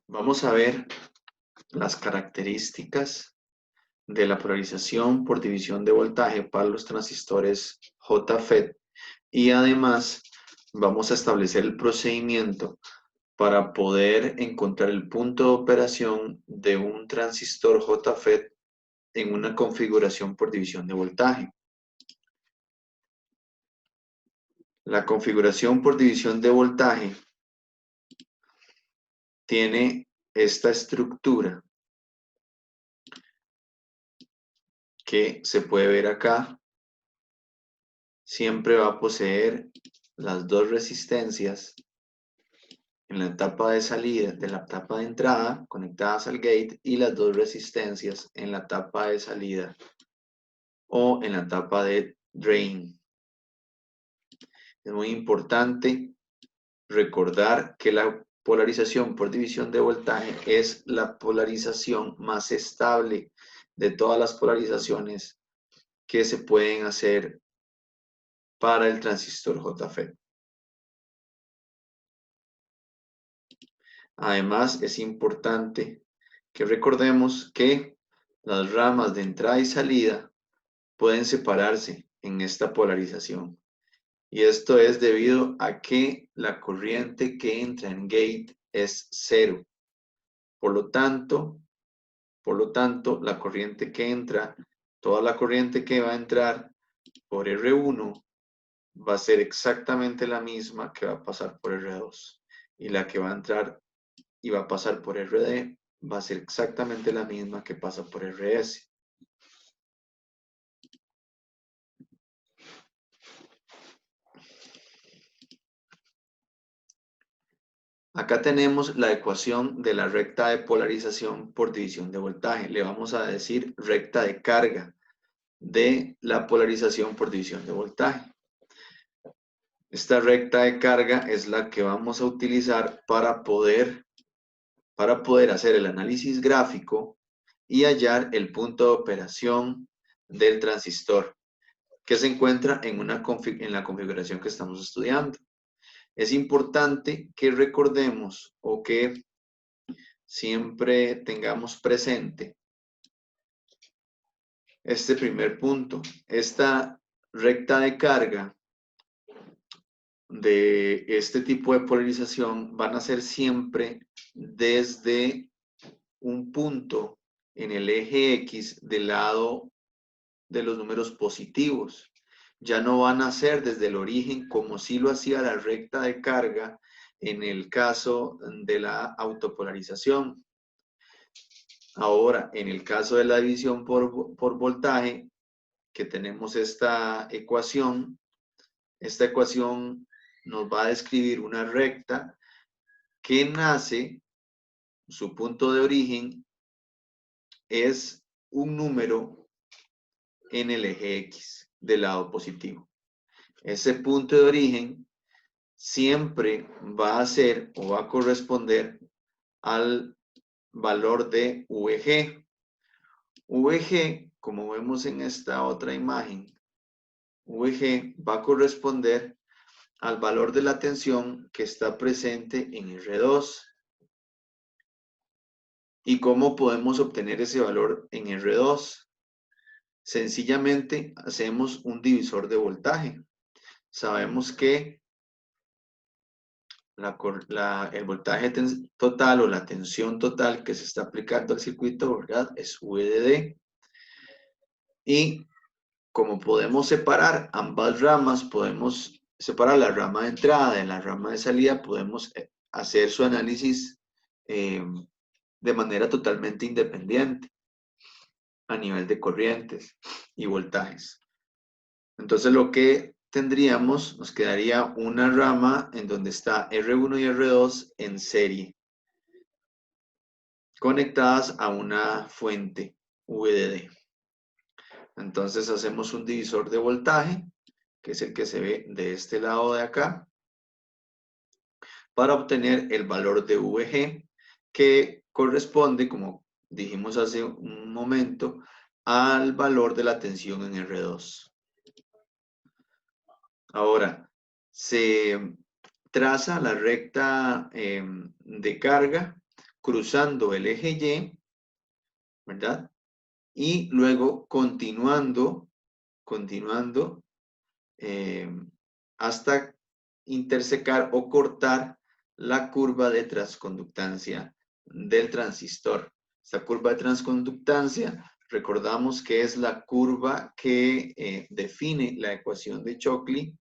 Vamos a ver las características de la polarización por división de voltaje para los transistores JFET y además vamos a establecer el procedimiento para poder encontrar el punto de operación de un transistor JFET en una configuración por división de voltaje. La configuración por división de voltaje tiene esta estructura que se puede ver acá. Siempre va a poseer las dos resistencias en la etapa de salida, de la etapa de entrada conectadas al gate, y las dos resistencias en la etapa de salida o en la etapa de drain. Es muy importante recordar que la polarización por división de voltaje es la polarización más estable de todas las polarizaciones que se pueden hacer para el transistor JFET. Además, es importante que recordemos que las ramas de entrada y salida pueden separarse en esta polarización. Y esto es debido a que la corriente que entra en gate es cero. Por lo tanto, la corriente que entra, toda la corriente que va a entrar por R1 va a ser exactamente la misma que va a pasar por R2. Y la que va a entrar y va a pasar por RD va a ser exactamente la misma que pasa por RS. Acá tenemos la ecuación de la recta de polarización por división de voltaje. Le vamos a decir recta de carga de la polarización por división de voltaje. Esta recta de carga es la que vamos a utilizar para poder hacer el análisis gráfico y hallar el punto de operación del transistor que se encuentra en la configuración que estamos estudiando. Es importante que recordemos o que siempre tengamos presente este primer punto. Esta recta de carga de este tipo de polarización van a ser siempre desde un punto en el eje X del lado de los números positivos. Ya no van a ser desde el origen como si lo hacía la recta de carga en el caso de la autopolarización. Ahora, en el caso de la división por voltaje, que tenemos esta ecuación nos va a describir una recta que nace, su punto de origen es un número en el eje X del lado positivo. Ese punto de origen siempre va a ser o va a corresponder al valor de VG. VG, como vemos en esta otra imagen, VG va a corresponder al valor de la tensión que está presente en R2. ¿Y cómo podemos obtener ese valor en R2? Sencillamente hacemos un divisor de voltaje. Sabemos que el voltaje total o la tensión total que se está aplicando al circuito, ¿verdad?, es V de D. Y como podemos separar ambas ramas, podemos separar la rama de entrada de la rama de salida, podemos hacer su análisis de manera totalmente independiente a nivel de corrientes y voltajes. Entonces lo que tendríamos, nos quedaría una rama en donde está R1 y R2 en serie, conectadas a una fuente VDD. Entonces hacemos un divisor de voltaje, que es el que se ve de este lado de acá, para obtener el valor de VG, que corresponde, como dijimos hace un momento, al valor de la tensión en R2. Ahora, se traza la recta de carga cruzando el eje Y, ¿verdad? Y luego continuando hasta intersecar o cortar la curva de transconductancia del transistor. Esta curva de transconductancia, recordamos que es la curva que define la ecuación de Shockley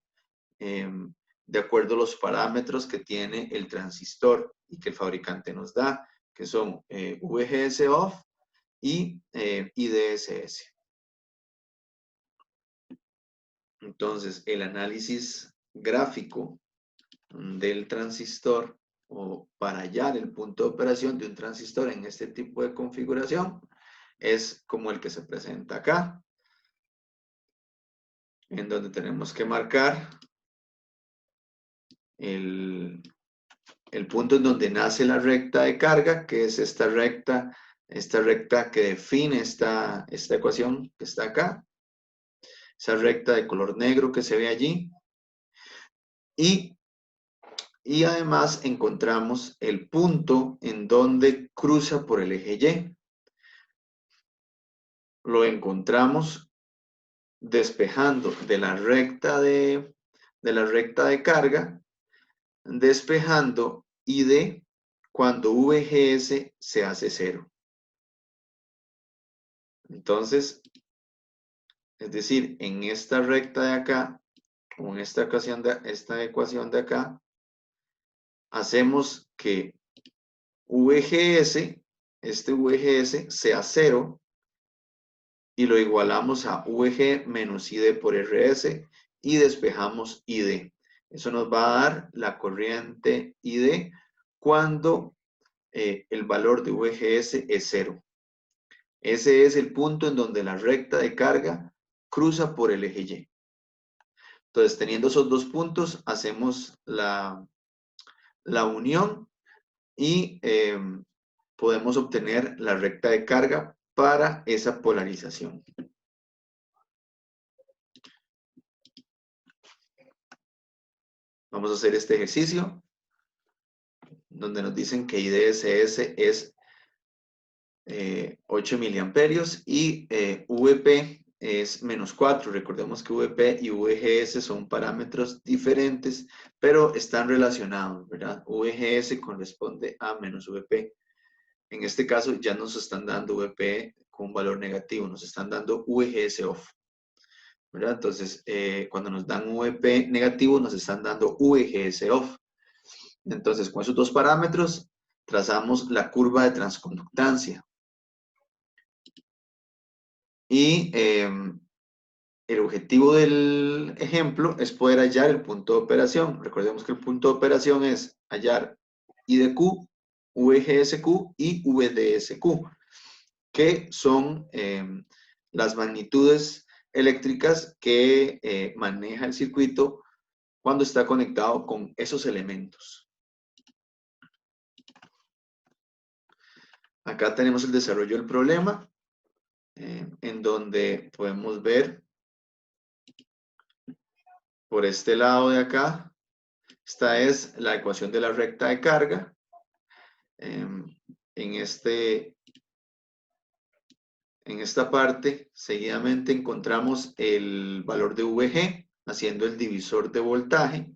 de acuerdo a los parámetros que tiene el transistor y que el fabricante nos da, que son VGS off y IDSS. Entonces, el análisis gráfico del transistor o para hallar el punto de operación de un transistor en este tipo de configuración es como el que se presenta acá, en donde tenemos que marcar el punto en donde nace la recta de carga, que es esta recta que define esta ecuación que está acá, esa recta de color negro que se ve allí, y además encontramos el punto en donde cruza por el eje Y. Lo encontramos despejando de la recta de carga, despejando ID cuando VGS se hace 0. Entonces, es decir, en esta recta de acá, o en esta ecuación de acá, hacemos que VGS, este VGS sea 0, y lo igualamos a VG menos ID por RS y despejamos ID. Eso nos va a dar la corriente ID cuando el valor de VGS es 0. Ese es el punto en donde la recta de carga cruza por el eje Y. Entonces, teniendo esos dos puntos, hacemos la unión y podemos obtener la recta de carga para esa polarización. Vamos a hacer este ejercicio donde nos dicen que IDSS es 8 miliamperios y VP es menos 4. Recordemos que VP y VGS son parámetros diferentes, pero están relacionados, ¿verdad? VGS corresponde a menos VP. En este caso ya nos están dando VP con un valor negativo, nos están dando VGS off, ¿verdad? Entonces, cuando nos dan VP negativo, nos están dando VGS off. Entonces, con esos dos parámetros, trazamos la curva de transconductancia. Y el objetivo del ejemplo es poder hallar el punto de operación. Recordemos que el punto de operación es hallar IDQ, VGSQ y VDSQ, que son las magnitudes eléctricas que maneja el circuito cuando está conectado con esos elementos. Acá tenemos el desarrollo del problema, en donde podemos ver por este lado de acá, esta es la ecuación de la recta de carga. En esta parte, seguidamente encontramos el valor de VG, haciendo el divisor de voltaje,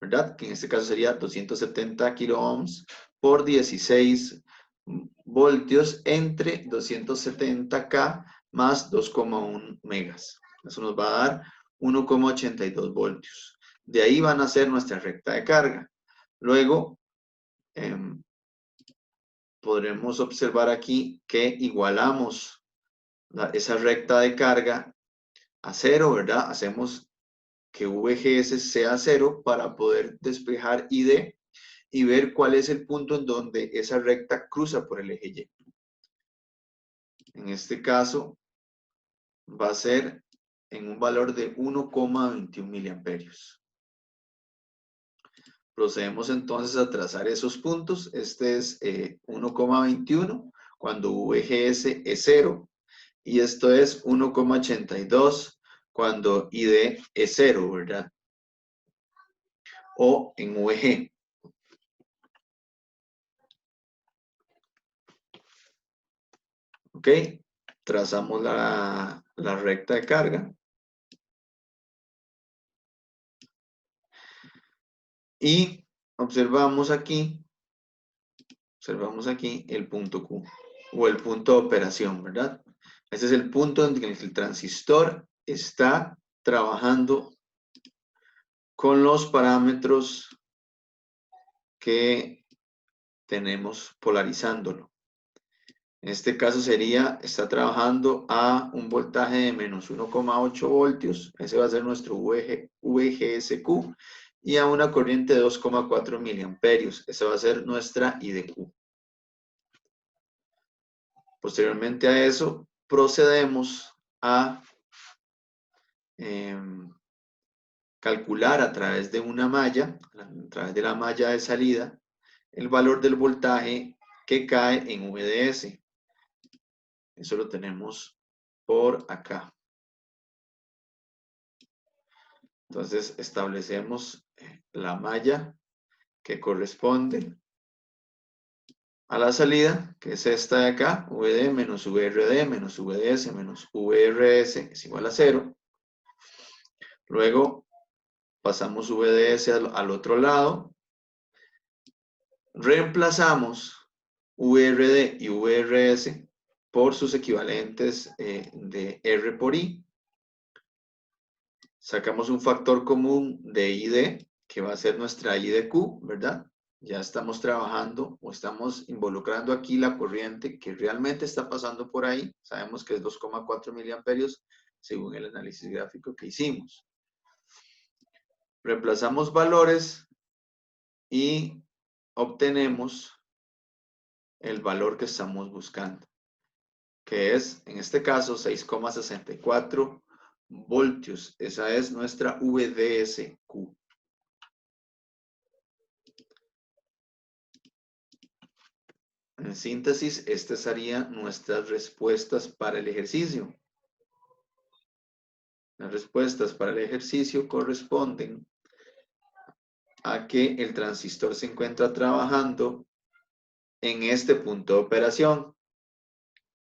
¿verdad? Que en este caso sería 270 kiloohms por 16 voltios entre 270K más 2,1 megas. Eso nos va a dar 1,82 voltios. De ahí van a ser nuestra recta de carga. Luego, podremos observar aquí que igualamos esa recta de carga a 0, ¿verdad? Hacemos que VGS sea 0 para poder despejar ID y ver cuál es el punto en donde esa recta cruza por el eje Y. En este caso, va a ser en un valor de 1,21 miliamperios. Procedemos entonces a trazar esos puntos. Este es 1,21 cuando VGS es 0 y esto es 1,82 cuando ID es 0, ¿verdad? O en VG. ¿Ok? Trazamos la recta de carga. Y observamos aquí el punto Q, o el punto de operación, ¿verdad? Este es el punto en el que el transistor está trabajando con los parámetros que tenemos polarizándolo. En este caso está trabajando a un voltaje de menos 1,8 voltios, ese va a ser nuestro VGSQ, y a una corriente de 2,4 miliamperios, esa va a ser nuestra IDQ. Posteriormente a eso, procedemos a calcular a través de una malla, a través de la malla de salida, el valor del voltaje que cae en VDS. Eso lo tenemos por acá. Entonces establecemos la malla que corresponde a la salida, que es esta de acá, VD menos VRD menos VDS menos VRS es igual a 0. Luego pasamos VDS al otro lado, reemplazamos VRD y VRS por sus equivalentes de R por I. Sacamos un factor común de ID, que va a ser nuestra IDQ, ¿verdad? Ya estamos trabajando o estamos involucrando aquí la corriente que realmente está pasando por ahí. Sabemos que es 2,4 miliamperios según el análisis gráfico que hicimos. Reemplazamos valores y obtenemos el valor que estamos buscando, que es, en este caso, 6,64 voltios. Esa es nuestra VDSQ. En síntesis, estas serían nuestras respuestas para el ejercicio. Las respuestas para el ejercicio corresponden a que el transistor se encuentra trabajando en este punto de operación,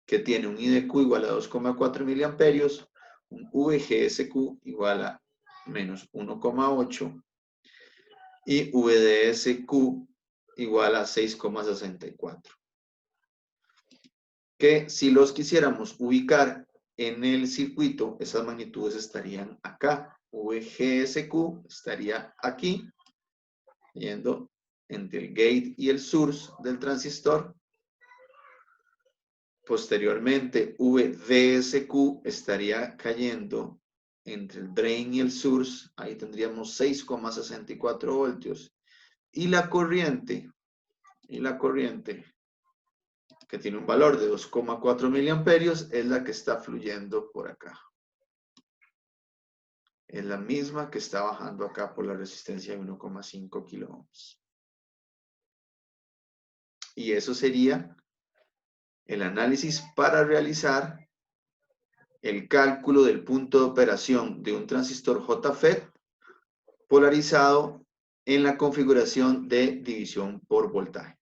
que tiene un IDQ igual a 2,4 miliamperios, un VGSQ igual a menos 1,8 y VDSQ igual a 6,64. Que si los quisiéramos ubicar en el circuito, esas magnitudes estarían acá. VGSQ estaría aquí, yendo entre el gate y el source del transistor. Posteriormente, VDSQ estaría cayendo entre el drain y el source. Ahí tendríamos 6,64 voltios. Y la corriente, que tiene un valor de 2,4 miliamperios, es la que está fluyendo por acá. Es la misma que está bajando acá por la resistencia de 1,5 kilo ohms. Y eso sería el análisis para realizar el cálculo del punto de operación de un transistor JFET polarizado en la configuración de división por voltaje.